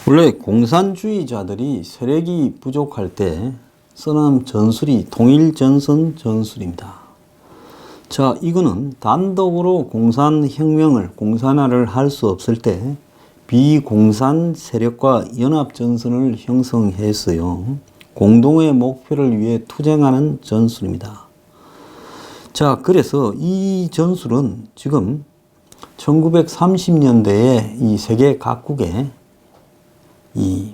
원래 공산주의자들이 세력이 부족할 때 쓰는 전술이 통일전선 전술입니다. 자, 이거는 단독으로 공산혁명을 공산화를 할 수 없을 때 비공산 세력과 연합전선을 형성했어요. 공동의 목표를 위해 투쟁하는 전술입니다. 자, 그래서 이 전술은 지금 1930년대에 이 세계 각국에 이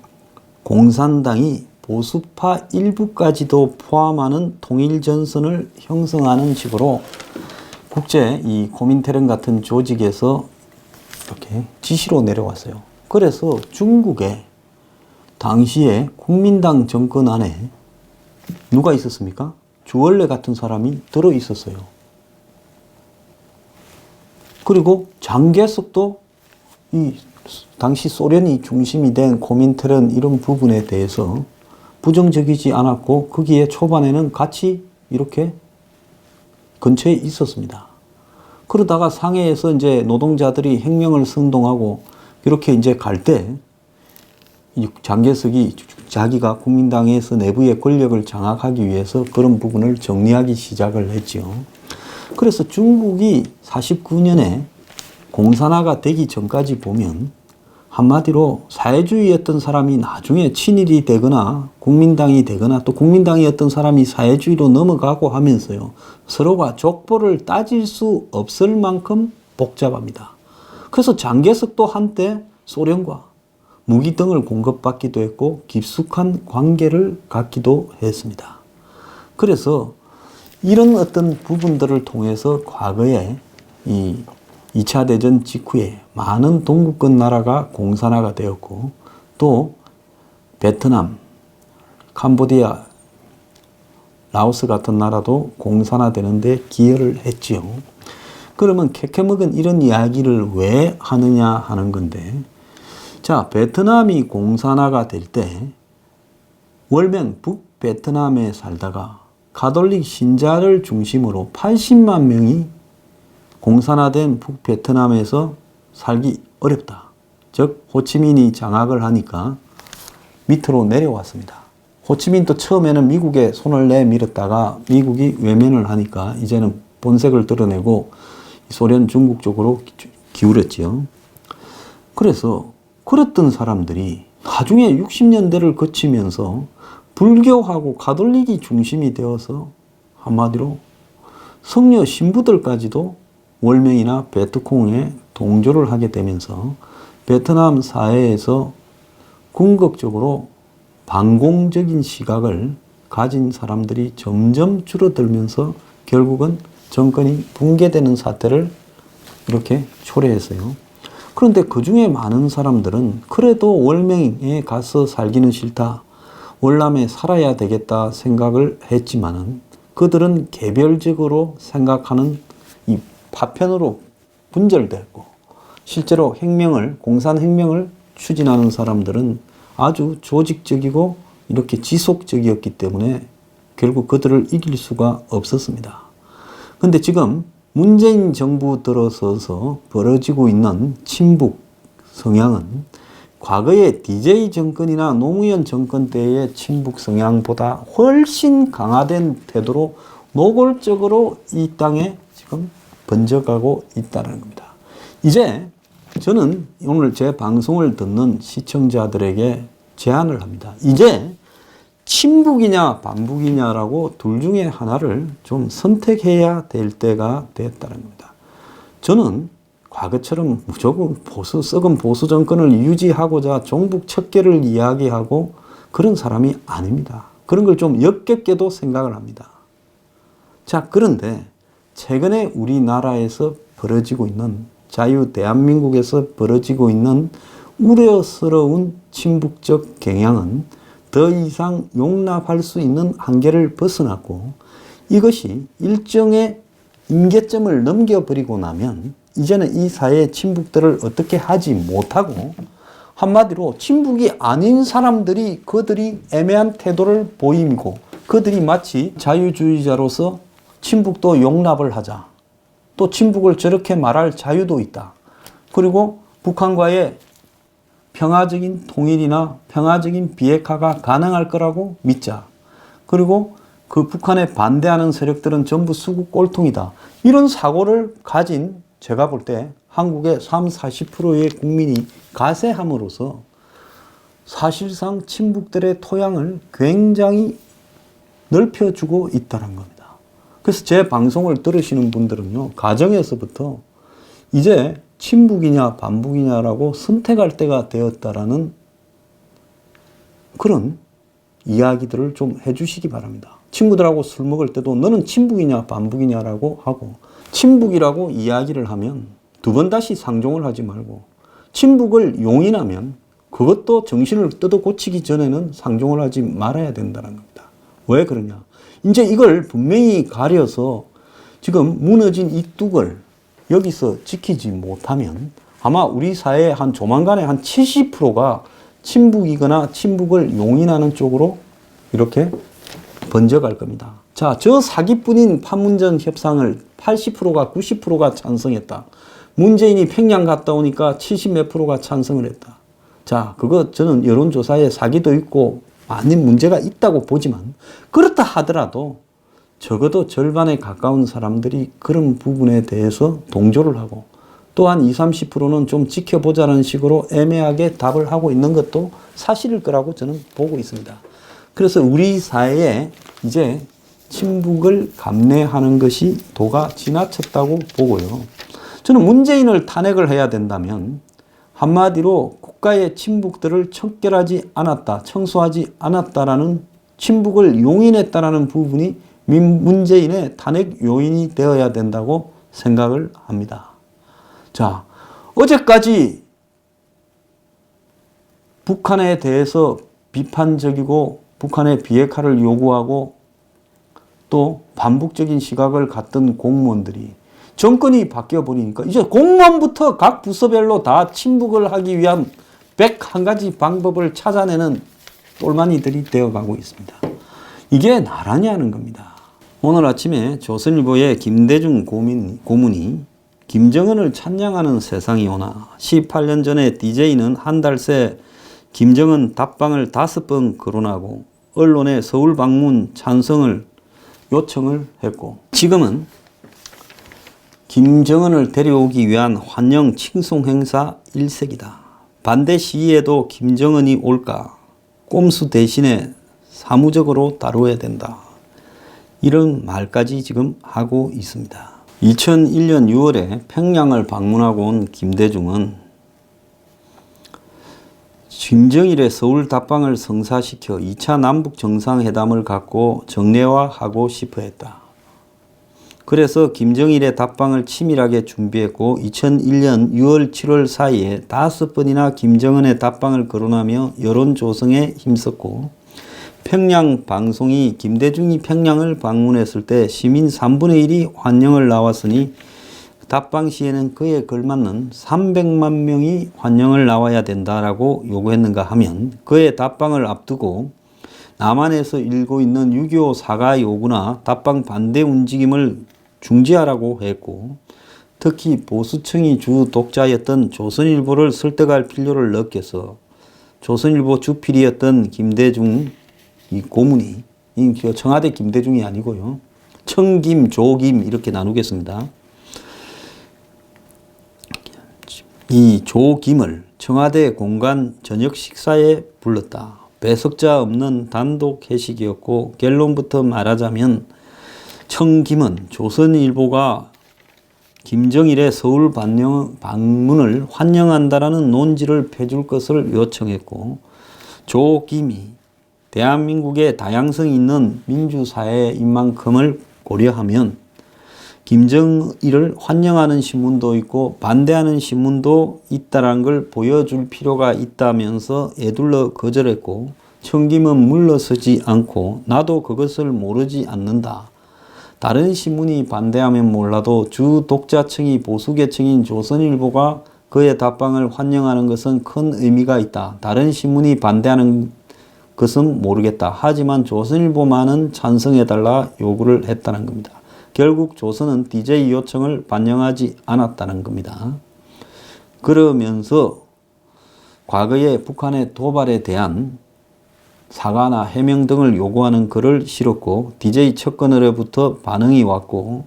공산당이 보수파 일부까지도 포함하는 통일전선을 형성하는 식으로 국제 이 코민테른 같은 조직에서 이렇게 지시로 내려왔어요. 그래서 중국에 당시에 국민당 정권 안에 누가 있었습니까? 주얼레 같은 사람이 들어 있었어요. 그리고 장개석도 이 당시 소련이 중심이 된 코민테른 이런 부분에 대해서 부정적이지 않았고 거기에 초반에는 같이 이렇게 근처에 있었습니다. 그러다가 상해에서 이제 노동자들이 혁명을 선동하고 이렇게 이제 갈 때 장개석이 자기가 국민당에서 내부의 권력을 장악하기 위해서 그런 부분을 정리하기 시작을 했죠. 그래서 중국이 49년에 공산화가 되기 전까지 보면 한마디로 사회주의였던 사람이 나중에 친일이 되거나 국민당이 되거나 또 국민당이었던 사람이 사회주의로 넘어가고 하면서요. 서로가 족보를 따질 수 없을 만큼 복잡합니다. 그래서 장개석도 한때 소련과 무기 등을 공급받기도 했고 깊숙한 관계를 갖기도 했습니다. 그래서 이런 어떤 부분들을 통해서 과거에 이 2차 대전 직후에 많은 동구권 나라가 공산화가 되었고 또 베트남, 캄보디아, 라오스 같은 나라도 공산화되는데 기여를 했지요. 그러면 캐캐먹은 이런 이야기를 왜 하느냐 하는 건데, 자, 베트남이 공산화가 될 때 월명 북베트남에 살다가 가톨릭 신자를 중심으로 80만 명이 공산화된 북베트남에서 살기 어렵다. 즉 호치민이 장악을 하니까 밑으로 내려왔습니다. 호치민도 처음에는 미국에 손을 내밀었다가 미국이 외면을 하니까 이제는 본색을 드러내고 소련 중국 쪽으로 기울였죠. 그래서 그랬던 사람들이 나중에 60년대를 거치면서 불교하고 가톨릭이 중심이 되어서 한마디로 성녀 신부들까지도 월명이나 베트콩에 동조를 하게 되면서 베트남 사회에서 궁극적으로 반공적인 시각을 가진 사람들이 점점 줄어들면서 결국은 정권이 붕괴되는 사태를 이렇게 초래했어요. 그런데 그 중에 많은 사람들은 그래도 월명에 가서 살기는 싫다, 월남에 살아야 되겠다 생각을 했지만은 그들은 개별적으로 생각하는 이 파편으로 분절됐고 실제로 공산혁명을 추진하는 사람들은 아주 조직적이고 이렇게 지속적이었기 때문에 결국 그들을 이길 수가 없었습니다. 그런데 지금 문재인 정부 들어서서 벌어지고 있는 친북 성향은 과거의 DJ 정권이나 노무현 정권 때의 친북 성향보다 훨씬 강화된 태도로 노골적으로 이 땅에 지금 번져가고 있다는 겁니다. 이제 저는 오늘 제 방송을 듣는 시청자들에게 제안을 합니다. 이제 친북이냐 반북이냐라고 둘 중에 하나를 좀 선택해야 될 때가 됐다는 겁니다. 저는 과거처럼 무조건 썩은 보수 정권을 유지하고자 종북 척결을 이야기하고 그런 사람이 아닙니다. 그런 걸 좀 역겹게도 생각을 합니다. 자, 그런데 최근에 우리나라에서 벌어지고 있는 자유 대한민국에서 벌어지고 있는 우려스러운 친북적 경향은 더 이상 용납할 수 있는 한계를 벗어났고 이것이 일정의 임계점을 넘겨버리고 나면 이제는 이 사회의 친북들을 어떻게 하지 못하고 한마디로 친북이 아닌 사람들이 그들이 애매한 태도를 보이고 그들이 마치 자유주의자로서 친북도 용납을 하자. 또 친북을 저렇게 말할 자유도 있다. 그리고 북한과의 평화적인 통일이나 평화적인 비핵화가 가능할 거라고 믿자. 그리고 그 북한에 반대하는 세력들은 전부 수구 꼴통이다. 이런 사고를 가진 제가 볼 때 한국의 30, 40%의 국민이 가세함으로써 사실상 친북들의 토양을 굉장히 넓혀주고 있다는 겁니다. 그래서 제 방송을 들으시는 분들은요, 가정에서부터 이제 친북이냐 반북이냐라고 선택할 때가 되었다라는 그런 이야기들을 좀 해주시기 바랍니다. 친구들하고 술 먹을 때도 너는 친북이냐 반북이냐라고 하고, 친북이라고 이야기를 하면 두 번 다시 상종을 하지 말고, 친북을 용인하면 그것도 정신을 뜯어 고치기 전에는 상종을 하지 말아야 된다는 겁니다. 왜 그러냐? 이제 이걸 분명히 가려서 지금 무너진 이 뚝을 여기서 지키지 못하면 아마 우리 사회의 한 조만간에 한 70%가 친북이거나 친북을 용인하는 쪽으로 이렇게 번져갈 겁니다. 자, 저 사기꾼인 판문점 협상을 80%가 90%가 찬성했다. 문재인이 평양 갔다 오니까 70 몇 프로가 찬성을 했다. 자, 그거 저는 여론조사에 사기도 있고 많은 문제가 있다고 보지만, 그렇다 하더라도 적어도 절반에 가까운 사람들이 그런 부분에 대해서 동조를 하고, 또한 20, 30%는 좀 지켜보자는 식으로 애매하게 답을 하고 있는 것도 사실일 거라고 저는 보고 있습니다. 그래서 우리 사회에 이제 친북을 감내하는 것이 도가 지나쳤다고 보고요. 저는 문재인을 탄핵을 해야 된다면 한마디로 국가의 친북들을 척결하지 않았다, 청소하지 않았다라는, 친북을 용인했다라는 부분이 문재인의 탄핵 요인이 되어야 된다고 생각을 합니다. 자, 어제까지 북한에 대해서 비판적이고 북한의 비핵화를 요구하고 또 반북적인 시각을 갖던 공무원들이 정권이 바뀌어 버리니까 이제 공무원부터 각 부서별로 다 친북을 하기 위한 101가지 방법을 찾아내는 똘마니들이 되어가고 있습니다. 이게 나라냐는 겁니다. 오늘 아침에 조선일보의 김대중 고문이 김정은을 찬양하는 세상이 오나 18년 전에 DJ는 한 달 새 김정은 답방을 5번 거론하고 언론에 서울 방문 찬성을 요청을 했고, 지금은 김정은을 데려오기 위한 환영 칭송 행사 일색이다. 반대 시위에도 김정은이 올까? 꼼수 대신에 사무적으로 다뤄야 된다. 이런 말까지 지금 하고 있습니다. 2001년 6월에 평양을 방문하고 온 김대중은 김정일의 서울 답방을 성사시켜 2차 남북 정상회담을 갖고 정례화하고 싶어 했다. 그래서 김정일의 답방을 치밀하게 준비했고 2001년 6월 7월 사이에 5번이나 김정은의 답방을 거론하며 여론 조성에 힘썼고, 평양 방송이 김대중이 평양을 방문했을 때 시민 3분의 1이 환영을 나왔으니 답방 시에는 그에 걸맞는 300만 명이 환영을 나와야 된다라고 요구했는가 하면, 그의 답방을 앞두고 남한에서 일고 있는 6.25 사과 요구나 답방 반대 움직임을 중지하라고 했고, 특히 보수층이 주 독자였던 조선일보를 설득할 필요를 느껴서 조선일보 주필이었던 김대중 이 고문이, 청와대 김대중이 아니고요, 청김, 조김 이렇게 나누겠습니다. 이 조김을 청와대 공간 저녁 식사에 불렀다. 배석자 없는 단독 회식이었고, 결론부터 말하자면 청김은 조선일보가 김정일의 서울 방문을 환영한다라는 논지를 펴줄 것을 요청했고, 조김이 대한민국의 다양성이 있는 민주사회인 만큼을 고려하면 김정일을 환영하는 신문도 있고 반대하는 신문도 있다는 걸 보여줄 필요가 있다면서 애둘러 거절했고, 청김은 물러서지 않고 나도 그것을 모르지 않는다. 다른 신문이 반대하면 몰라도 주 독자층이 보수계층인 조선일보가 그의 답방을 환영하는 것은 큰 의미가 있다. 다른 신문이 반대하는 것은 모르겠다. 하지만 조선일보만은 찬성해달라 요구를 했다는 겁니다. 결국 조선은 DJ 요청을 반영하지 않았다는 겁니다. 그러면서 과거에 북한의 도발에 대한 사과나 해명 등을 요구하는 글을 실었고 DJ 척건으로부터 반응이 왔고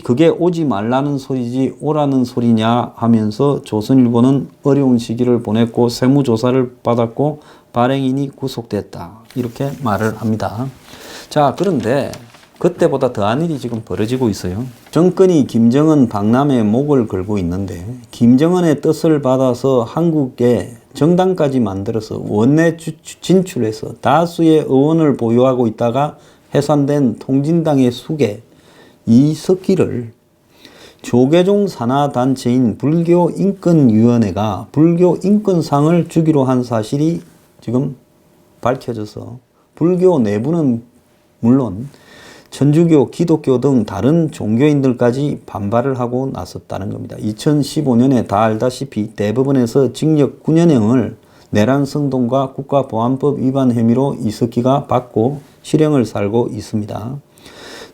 그게 오지 말라는 소리지 오라는 소리냐 하면서 조선일보는 어려운 시기를 보냈고 세무조사를 받았고 발행인이 구속됐다. 이렇게 말을 합니다. 자, 그런데 그때보다 더한 일이 지금 벌어지고 있어요. 정권이 김정은 박람회에 목을 걸고 있는데 김정은의 뜻을 받아서 한국에 정당까지 만들어서 원내 진출해서 다수의 의원을 보유하고 있다가 해산된 통진당의 수계 이석기를 조계종 산하단체인 불교인권위원회가 불교인권상을 주기로 한 사실이 지금 밝혀져서 불교 내부는 물론 천주교, 기독교 등 다른 종교인들까지 반발을 하고 나섰다는 겁니다. 2015년에 다 알다시피 대법원에서 징역 9년형을 내란 성동과 국가보안법 위반 혐의로 이석기가 받고 실형을 살고 있습니다.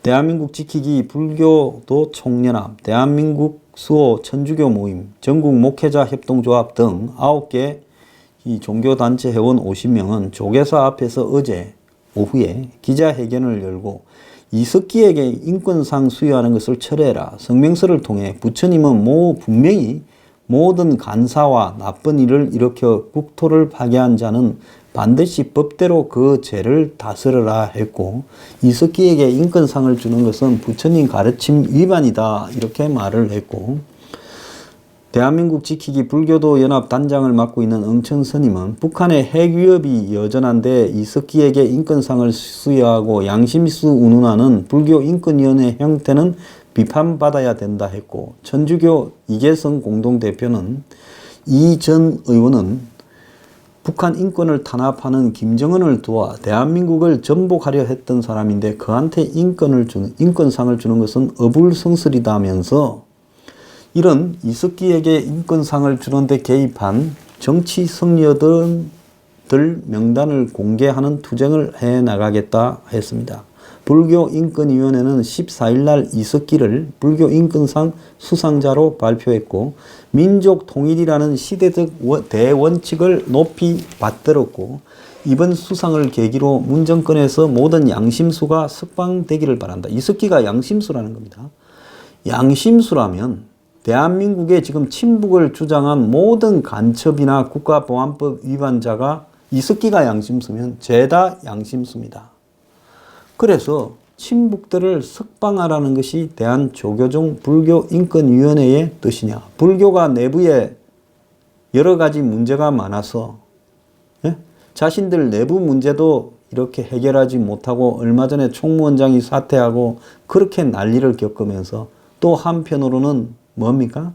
대한민국 지키기 불교도 총연합, 대한민국 수호 천주교 모임, 전국 목회자 협동조합 등 9개 이 종교단체 회원 50명은 조계사 앞에서 어제 오후에 기자회견을 열고 이석기에게 인권상 수여하는 것을 철회해라. 성명서를 통해 부처님은 분명히 모든 간사와 나쁜 일을 일으켜 국토를 파괴한 자는 반드시 법대로 그 죄를 다스려라 했고 이석기에게 인권상을 주는 것은 부처님 가르침 위반이다 이렇게 말을 했고 대한민국 지키기 불교도 연합 단장을 맡고 있는 응천 스님은 북한의 핵 위협이 여전한데 이석기에게 인권상을 수여하고 양심수 운운하는 불교인권위원회 형태는 비판받아야 된다 했고 천주교 이계성 공동대표는 이 전 의원은 북한 인권을 탄압하는 김정은을 도와 대한민국을 전복하려 했던 사람인데 그한테 인권상을 주는 것은 어불성설이다면서 이런 이석기에게 인권상을 주는데 개입한 정치 성녀들 명단을 공개하는 투쟁을 해나가겠다 했습니다. 불교인권위원회는 14일 날 이석기를 불교인권상 수상자로 발표했고 민족 통일이라는 시대적 대원칙을 높이 받들었고 이번 수상을 계기로 문정권에서 모든 양심수가 석방되기를 바란다. 이석기가 양심수라는 겁니다. 양심수라면 대한민국에 지금 친북을 주장한 모든 간첩이나 국가보안법 위반자가 이석기가 양심수면 죄다 양심수입니다. 그래서 친북들을 석방하라는 것이 대한조교종 불교인권위원회의 뜻이냐. 불교가 내부에 여러 가지 문제가 많아서 자신들 내부 문제도 이렇게 해결하지 못하고 얼마 전에 총무원장이 사퇴하고 그렇게 난리를 겪으면서 또 한편으로는 뭡니까?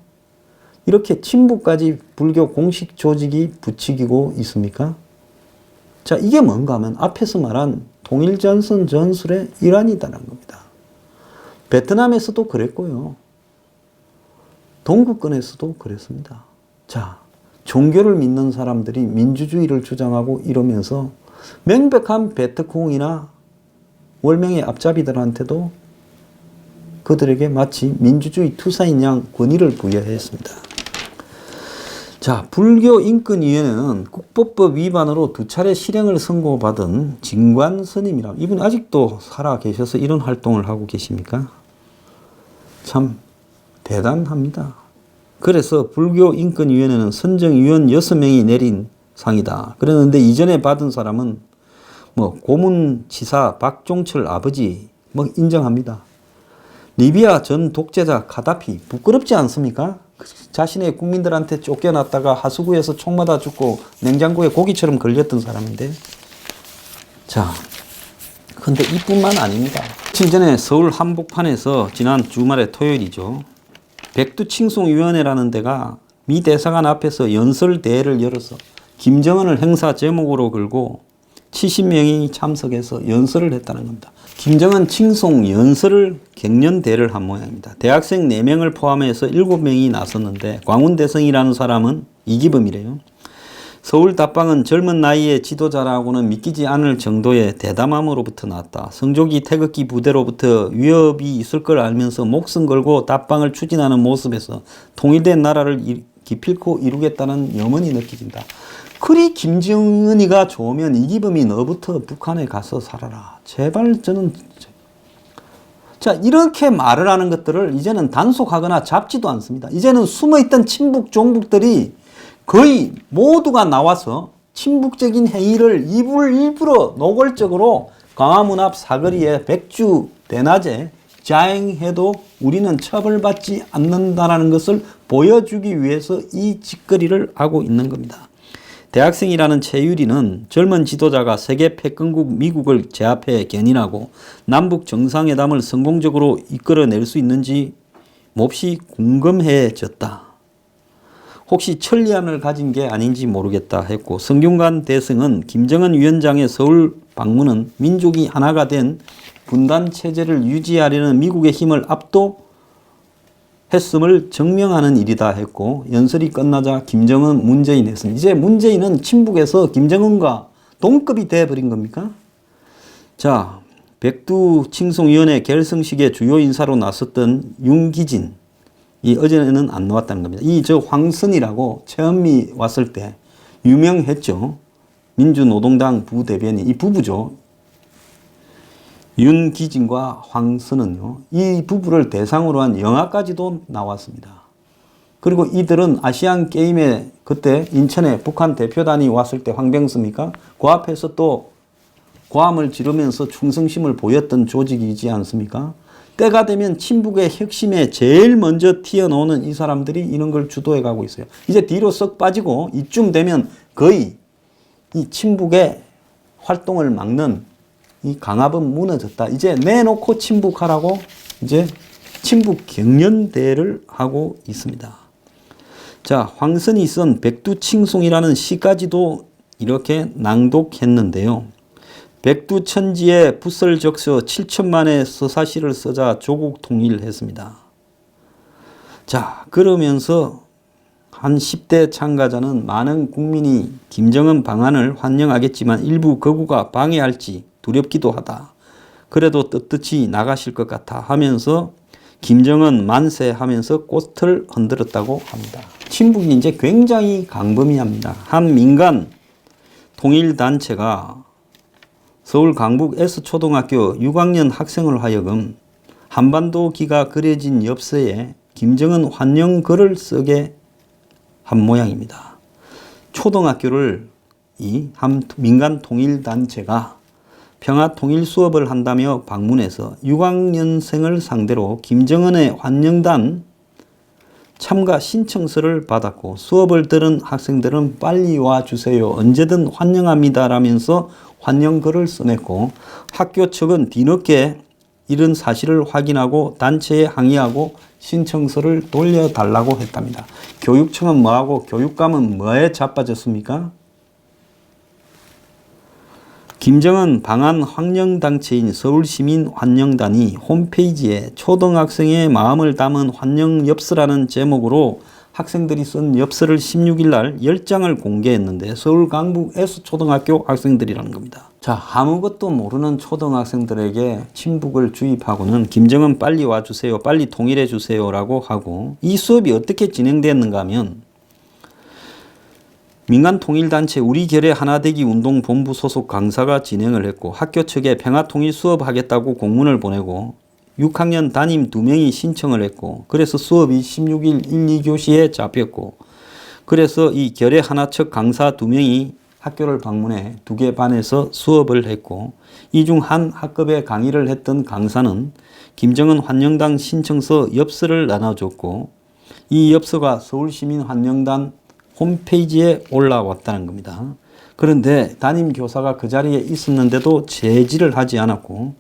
이렇게 친북까지 불교 공식 조직이 부추기고 있습니까? 자, 이게 뭔가 하면 앞에서 말한 통일전선 전술의 일환이다라는 겁니다. 베트남에서도 그랬고요. 동구권에서도 그랬습니다. 자, 종교를 믿는 사람들이 민주주의를 주장하고 이러면서 명백한 베트콩이나 월명의 앞잡이들한테도 그들에게 마치 민주주의 투사인 양 권위를 부여했습니다. 자, 불교인권위원회는 국보법 위반으로 2차례 실형을 선고받은 진관 스님이라 이분 아직도 살아 계셔서 이런 활동을 하고 계십니까? 참 대단합니다. 그래서 불교인권위원회는 선정위원 6명이 내린 상이다. 그랬는데 이전에 받은 사람은 고문치사 박종철 아버지 인정합니다. 리비아 전 독재자 카다피 부끄럽지 않습니까? 자신의 국민들한테 쫓겨났다가 하수구에서 총 맞아 죽고 냉장고에 고기처럼 걸렸던 사람인데 자, 근데 이뿐만 아닙니다. 며칠 전에 서울 한복판에서 지난 주말에 토요일이죠. 백두칭송위원회라는 데가 미 대사관 앞에서 연설대회를 열어서 김정은을 행사 제목으로 걸고 70명이 참석해서 연설을 했다는 겁니다. 김정은 칭송 연설을 격려대를 한 모양입니다. 대학생 4명을 포함해서 7명이 나섰는데 광운대성이라는 사람은 이기범이래요. 서울 답방은 젊은 나이의 지도자라고는 믿기지 않을 정도의 대담함으로부터 났다. 성조기 태극기 부대로부터 위협이 있을 걸 알면서 목숨 걸고 답방을 추진하는 모습에서 통일된 나라를 기필코 이루겠다는 염원이 느껴진다. 그리 김정은이가 좋으면 이기범이 너부터 북한에 가서 살아라. 제발 저는 자 이렇게 말을 하는 것들을 이제는 단속하거나 잡지도 않습니다. 이제는 숨어있던 친북 종북들이 거의 모두가 나와서 친북적인 행위를 일부러 노골적으로 광화문 앞 사거리에 백주 대낮에 자행해도 우리는 처벌받지 않는다는 것을 보여주기 위해서 이 짓거리를 하고 있는 겁니다. 대학생이라는 최유리는 젊은 지도자가 세계 패권국 미국을 제압해 견인하고 남북 정상회담을 성공적으로 이끌어낼 수 있는지 몹시 궁금해졌다. 혹시 천리안을 가진 게 아닌지 모르겠다 했고, 성균관 대승은 김정은 위원장의 서울 방문은 민족이 하나가 된 분단 체제를 유지하려는 미국의 힘을 압도했음을 증명하는 일이다 했고, 연설이 끝나자 김정은 문재인 했습니다. 이제 문재인은 친북에서 김정은과 동급이 돼버린 겁니까? 자, 백두칭송위원회 결성식의 주요 인사로 나섰던 윤기진, 이 어제는 안 나왔다는 겁니다. 이 저 황선이라고 최은미 왔을 때 유명했죠. 민주노동당 부대변인, 이 부부죠. 윤기진과 황선은요, 이 부부를 대상으로 한 영화까지도 나왔습니다. 그리고 이들은 아시안 게임에 그때 인천에 북한 대표단이 왔을 때 황병수입니까? 그 앞에서 또 고함을 지르면서 충성심을 보였던 조직이지 않습니까? 때가 되면 친북의 혁신에 제일 먼저 튀어나오는 이 사람들이 이런 걸 주도해 가고 있어요. 이제 뒤로 썩 빠지고 이쯤 되면 거의 이 친북의 활동을 막는 이 강압은 무너졌다. 이제 내놓고 친북하라고 이제 친북 경연대회를 하고 있습니다. 자, 황선이 쓴 백두칭송이라는 시까지도 이렇게 낭독했는데요. 백두천지에 붓설적서 7천만의 서사시를 쓰자 조국 통일했습니다. 자, 그러면서 한 10대 참가자는 많은 국민이 김정은 방안을 환영하겠지만 일부 거구가 방해할지 두렵기도 하다. 그래도 떳떳이 나가실 것 같아 하면서 김정은 만세 하면서 꽃을 흔들었다고 합니다. 친북이 이제 굉장히 광범위합니다. 한 민간 통일단체가 서울 강북 S초등학교 6학년 학생을 하여금 한반도기가 그려진 엽서에 김정은 환영글을 쓰게 한 모양입니다. 초등학교를 이 한 민간 통일단체가 평화통일 수업을 한다며 방문해서 6학년생을 상대로 김정은의 환영단 참가 신청서를 받았고, 수업을 들은 학생들은 빨리 와주세요, 언제든 환영합니다 라면서 환영글을 써냈고, 학교 측은 뒤늦게 이런 사실을 확인하고 단체에 항의하고 신청서를 돌려달라고 했답니다. 교육청은 뭐하고 교육감은 뭐에 자빠졌습니까? 김정은 방한 환영단체인 서울시민환영단이 홈페이지에 초등학생의 마음을 담은 환영엽서라는 제목으로 학생들이 쓴 엽서를 16일 날 10장을 공개했는데 서울 강북 S초등학교 학생들이라는 겁니다. 자, 아무것도 모르는 초등학생들에게 친북을 주입하고는 김정은 빨리 와주세요, 빨리 통일해 주세요 라고 하고, 이 수업이 어떻게 진행됐는가 하면 민간통일단체 우리결의 하나되기 운동본부 소속 강사가 진행을 했고, 학교 측에 평화통일 수업하겠다고 공문을 보내고 6학년 담임 2명이 신청을 했고, 그래서 수업이 16일 1, 2교시에 잡혔고, 그래서 이 결의 하나 측 강사 2명이 학교를 방문해 2개 반에서 수업을 했고, 이 중 한 학급에 강의를 했던 강사는 김정은 환영단 신청서 엽서를 나눠줬고, 이 엽서가 서울시민환영단 홈페이지에 올라왔다는 겁니다. 그런데 담임 교사가 그 자리에 있었는데도 제지를 하지 않았고,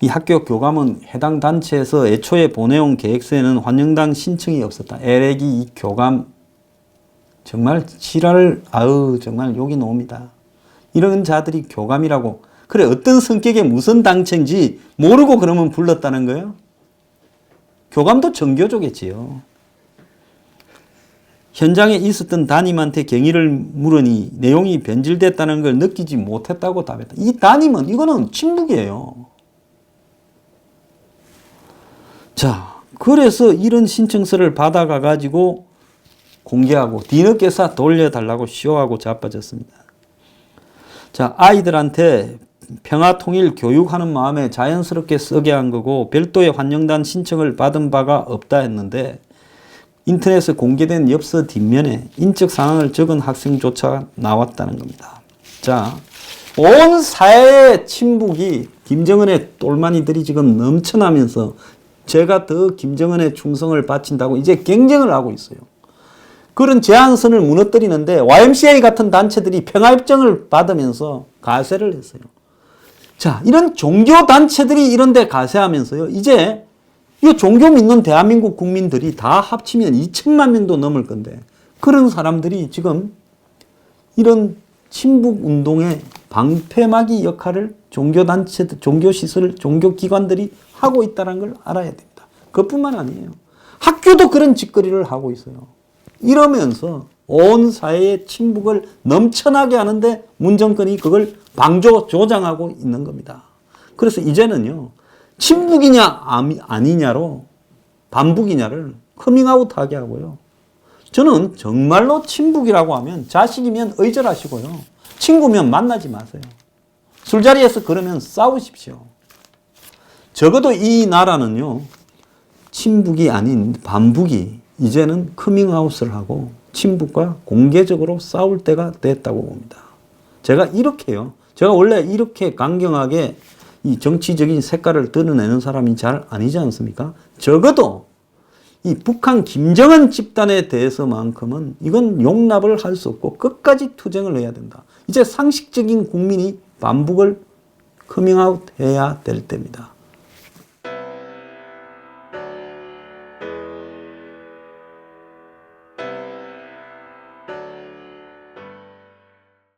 이 학교 교감은 해당 단체에서 애초에 보내온 계획서에는 환영단 신청이 없었다. 에레기 이 교감 정말 지랄을 정말 욕이 나옵니다. 이런 자들이 교감이라고, 그래 어떤 성격의 무슨 단체인지 모르고 그러면 불렀다는 거예요? 교감도 정교조겠지요. 현장에 있었던 담임한테 경위를 물으니 내용이 변질됐다는 걸 느끼지 못했다고 답했다. 이 담임은 이거는 친북이에요. 자, 그래서 이런 신청서를 받아가 가지고 공개하고 뒤늦게서 돌려달라고 쇼하고 자빠졌습니다. 자, 아이들한테 평화통일 교육하는 마음에 자연스럽게 쓰게 한 거고 별도의 환영단 신청을 받은 바가 없다 했는데 인터넷에 공개된 엽서 뒷면에 인적 상황을 적은 학생조차 나왔다는 겁니다. 자, 온 사회의 친북이 김정은의 똘마니들이 지금 넘쳐나면서 제가 더 김정은의 충성을 바친다고 이제 경쟁을 하고 있어요. 그런 제한선을 무너뜨리는데 YMCA 같은 단체들이 평화협정을 받으면서 가세를 했어요. 자, 이런 종교단체들이 이런 데 가세하면서요. 이제 이 종교 믿는 대한민국 국민들이 다 합치면 2천만 명도 넘을 건데 그런 사람들이 지금 이런 친북운동의 방패막이 역할을 종교단체들, 종교시설, 종교기관들이 하고 있다는 걸 알아야 됩니다. 그것뿐만 아니에요. 학교도 그런 짓거리를 하고 있어요. 이러면서 온 사회의 친북을 넘쳐나게 하는데 문정권이 그걸 조장하고 있는 겁니다. 그래서 이제는요. 친북이냐 아니냐로 반북이냐를 커밍아웃하게 하고요. 저는 정말로 친북이라고 하면 자식이면 의절하시고요. 친구면 만나지 마세요. 술자리에서 그러면 싸우십시오. 적어도 이 나라는요. 친북이 아닌 반북이 이제는 커밍아웃을 하고 친북과 공개적으로 싸울 때가 됐다고 봅니다. 제가 이렇게요. 제가 원래 이렇게 강경하게 이 정치적인 색깔을 드러내는 사람이 잘 아니지 않습니까? 적어도 이 북한 김정은 집단에 대해서만큼은 이건 용납을 할 수 없고 끝까지 투쟁을 해야 된다. 이제 상식적인 국민이 반북을 커밍아웃 해야 될 때입니다.